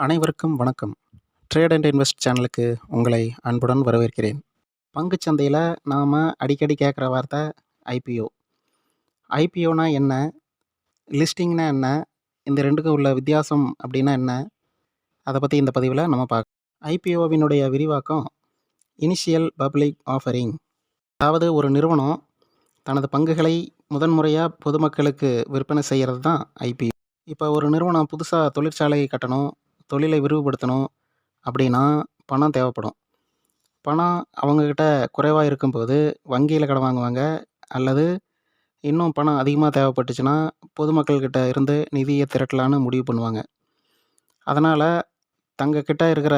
அனைவருக்கும் வணக்கம். Trade and invest சேனலுக்கு உங்களை அன்புடன் வரவேற்கிறேன். பங்குச் சந்தையில் நாம் அடிக்கடி கேட்குற வார்த்தை ஐபிஓ. ஐபிஓனா என்ன? லிஸ்டிங்னா என்ன? இந்த ரெண்டுக்கும் உள்ள வித்தியாசம் அப்படின்னா என்ன? அதை பற்றி இந்த பதிவில் நம்ம பார்க்கலாம். ஐபிஓவினுடைய விரிவாக்கம் இனிஷியல் பப்ளிக் ஆஃபரிங். அதாவது ஒரு நிறுவனம் தனது பங்குகளை முதன்முறையாக பொதுமக்களுக்கு விற்பனை செய்கிறது தான் ஐபிஓ. இப்போ ஒரு நிறுவனம் புதுசாக தொழிற்சாலை கட்டணும், தொழிலை விரிவுபடுத்தணும் அப்படின்னா பணம் தேவைப்படும். பணம் அவங்கக்கிட்ட குறைவாக இருக்கும்போது வங்கியில் கடன் வாங்குவாங்க, அல்லது இன்னும் பணம் அதிகமாக தேவைப்பட்டுச்சுன்னா பொதுமக்கள்கிட்ட இருந்து நிதியை திரட்டலான்னு முடிவு பண்ணுவாங்க. அதனால் தங்கக்கிட்ட இருக்கிற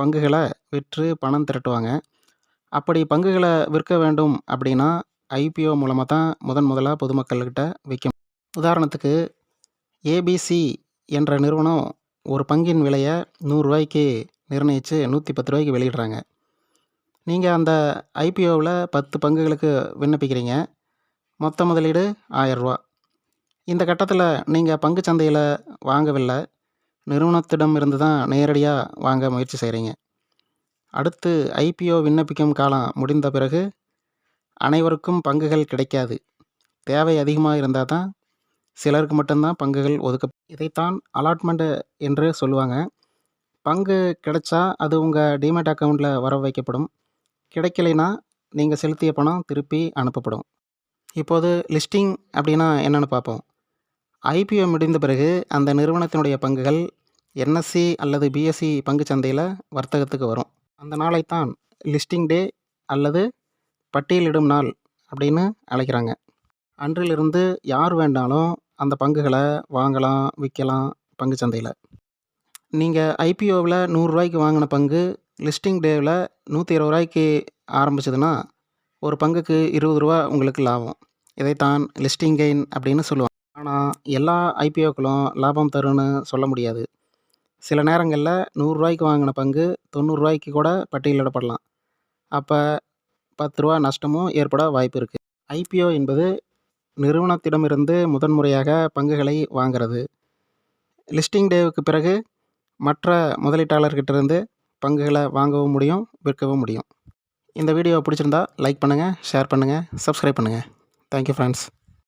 பங்குகளை விற்று பணம் திரட்டுவாங்க. அப்படி பங்குகளை விற்க வேண்டும் அப்படின்னா ஐபிஓ மூலமாக தான் முதலாக பொதுமக்கள்கிட்ட விற்கும். உதாரணத்துக்கு ஏபிசி என்ற நிறுவனம் ஒரு பங்கின் விலையை ரூ.100 நிர்ணயித்து ரூ.110 வெளியிடுறாங்க. நீங்கள் அந்த ஐபிஓவில் 10 பங்குகளுக்கு விண்ணப்பிக்கிறீங்க. மொத்த முதலீடு ரூ.1000. இந்த கட்டத்தில் நீங்கள் பங்கு சந்தையில் வாங்கவில்லை, நிறுவனத்திடம் இருந்து தான் நேரடியாக வாங்க முயற்சி செய்கிறீங்க. அடுத்து ஐபிஓ விண்ணப்பிக்கும் காலம் முடிந்த பிறகு அனைவருக்கும் பங்குகள் கிடைக்காது. தேவை அதிகமாக இருந்தால் தான் சிலருக்கு மட்டும்தான் பங்குகள் இதைத்தான் அலாட்மெண்ட் என்று சொல்லுவாங்க. பங்கு கிடைச்சா அது உங்கள் டிமேட் அக்கௌண்ட்டில் வர வைக்கப்படும். கிடைக்கலைன்னா நீங்கள் செலுத்திய பணம் திருப்பி அனுப்பப்படும். இப்போது லிஸ்டிங் அப்படின்னா என்னென்னு பார்ப்போம். ஐபிஓ முடிந்த பிறகு அந்த நிறுவனத்தினுடைய பங்குகள் என்எஸ்சி அல்லது பிஎஸ்சி பங்கு சந்தையில் வர்த்தகத்துக்கு வரும். அந்த நாளைத்தான் லிஸ்டிங் டே அல்லது பட்டியலிடும் நாள் அப்படின்னு அழைக்கிறாங்க. அன்றிலிருந்து யார் வேண்டாலும் அந்த பங்குகளை வாங்கலாம், விற்கலாம் பங்கு சந்தையில். நீங்கள் ஐபிஓவில் ரூ.100 வாங்கின பங்கு லிஸ்டிங் டேவில் ரூ.120 ஆரம்பிச்சதுன்னா ஒரு பங்குக்கு ரூ.20 உங்களுக்கு லாபம். இதைத்தான் லிஸ்டிங் கெயின் அப்படின்னு சொல்லுவாங்க. ஆனால் எல்லா ஐபிஓக்களும் லாபம் தரும்னு சொல்ல முடியாது. சில நேரங்களில் ரூ.100 வாங்கின பங்கு ரூ.90 கூட பட்டியலிடப்படலாம். அப்போ ரூ.10 நஷ்டமும் ஏற்பட வாய்ப்பு இருக்குது. ஐபிஓ என்பது நிறுவனத்திடமிருந்து முதன்முறையாக பங்குகளை வாங்கிறது. லிஸ்டிங் டேவுக்கு பிறகு மற்ற முதலீட்டாளர்கிட்டருந்து பங்குகளை வாங்கவும் முடியும், விற்கவும் முடியும். இந்த வீடியோ பிடிச்சிருந்தா லைக் பண்ணுங்கள், ஷேர் பண்ணுங்கள், சப்ஸ்கிரைப் பண்ணுங்கள். Thank you friends.